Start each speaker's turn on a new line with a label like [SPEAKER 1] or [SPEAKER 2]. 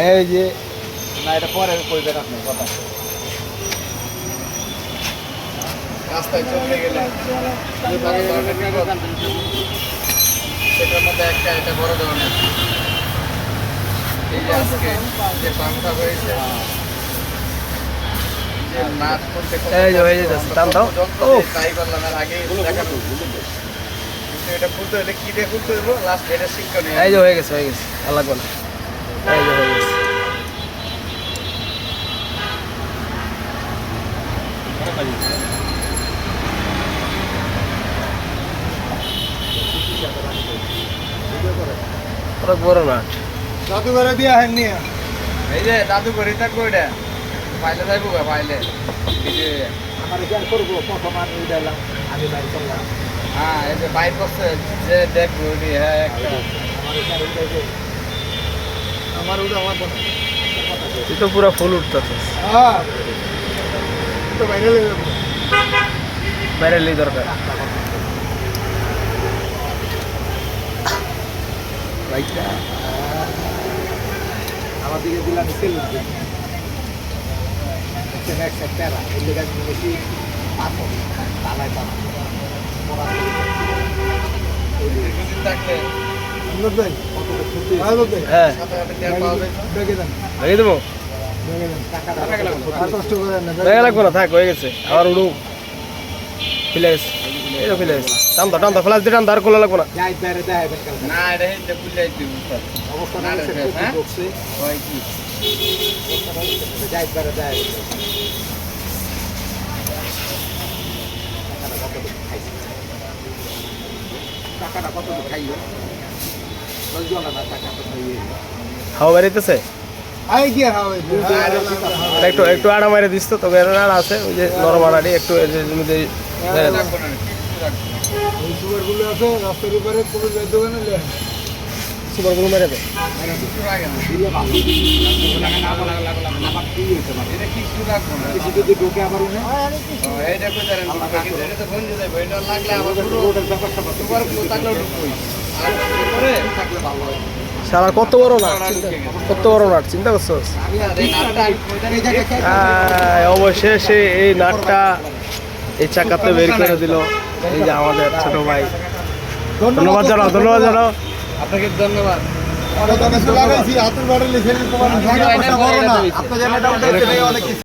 [SPEAKER 1] এই যে
[SPEAKER 2] না এটা পরে কইবেন আপনি কথা রাস্তায় চলে গেলে সেটার মধ্যে একটা এটা বড় ধরনের এই যে আজকে যে পাংটা হয়েছে যে নাচ করতে
[SPEAKER 1] এই যে হয়ে যেতেছে টান দাও ও
[SPEAKER 2] ট্রাই করলাম আর আগে দেখানো কিন্তু এটা খুলতে হলে কি দিয়ে খুলতে হইব লাস্ট এটা শিক্ষা নেই
[SPEAKER 1] এই যে হয়ে গেছে আর লাগবে না এই যে হয়ে গেছে অনেক বড় নাট
[SPEAKER 3] জাদুঘরে দিয়ে আহেন নিয়ে
[SPEAKER 2] এই যে দাদু ঘরে থাকবো এটা পাইলে যাইবো পাইলে এই যে
[SPEAKER 3] আমার জ্ঞান করবো প্রথম আমি উঠাইলাম আমি বাইরে করলাম
[SPEAKER 2] হ্যাঁ এই যে বাইর করছে যে দেখবো হ্যাঁ একটা
[SPEAKER 3] আমার উঠে আমার
[SPEAKER 1] তুই তো পুরো ফুল উঠতেছে
[SPEAKER 3] হ্যাঁ তো বাইরে লেগে যাবো
[SPEAKER 1] বাইরে লি দরকার বাইকটা
[SPEAKER 3] আমার দিকে দিলাম সেল একটা প্যারা এই জায়গায় বেশি পাথর তালাই পাথর
[SPEAKER 2] থাকলে
[SPEAKER 1] হ্যাঁ ভেঙে দেবো ভেঙে লাগবো না থাক হয়ে গেছে আবার উড়ু ফিলে গেছে এই তো ফিলে গেছে টান তো ফ্লাশ দিয়ে টান আর খোলা লাগবো না
[SPEAKER 2] না এটা হইতে খুলে দিই
[SPEAKER 3] অবস্থা
[SPEAKER 2] না রে, হ্যাঁ? হয় কি
[SPEAKER 3] টাকাটা কত খাইলো
[SPEAKER 1] হাওয়া বেরিতেছে
[SPEAKER 3] আই কি হবে
[SPEAKER 1] একটু একটু আড়া মারে দিস তো তোকে আড়া আছে ওই যে নরম আড়াটি একটু এর জমিতে
[SPEAKER 2] রাখবো না কিছু রাখবো না
[SPEAKER 3] ওই সুগারগুলো আছে রাস্তার উপরে পুরো দোকানে
[SPEAKER 1] সুপার গুলো মেরে দে
[SPEAKER 2] কিছু রাখে না
[SPEAKER 3] দিলে ভালো আবার কি হইতে পারে
[SPEAKER 2] এটা কিছু রাখবো না
[SPEAKER 3] কিছু যদি ঢোকে আবার উনি
[SPEAKER 2] এইটা কই জানেন কিন্তু এটা তো বন্ধ যাবে এটা লাগলে আবার পুরো
[SPEAKER 3] রোডের ব্যাপারটা
[SPEAKER 2] সুপার গুলো থাকলেও ঢুকবই আর পরে
[SPEAKER 3] থাকলে ভালো হয়
[SPEAKER 1] সারা কত বড় নাট কত বড় নাট চিন্তা করছো
[SPEAKER 3] আমি আর এই নাটটা এই জায়গায়
[SPEAKER 1] অবশেষে এই নাটটা এই চাকাতে বের করে দিল এই যে আমাদের ছোট ভাই ধন্যবাদ জানাও
[SPEAKER 2] আপনাকে ধন্যবাদ
[SPEAKER 3] লাগাইছি হাতের বাড়ি লিখে তোমার আপনার জায়গাটা অনেক কিছু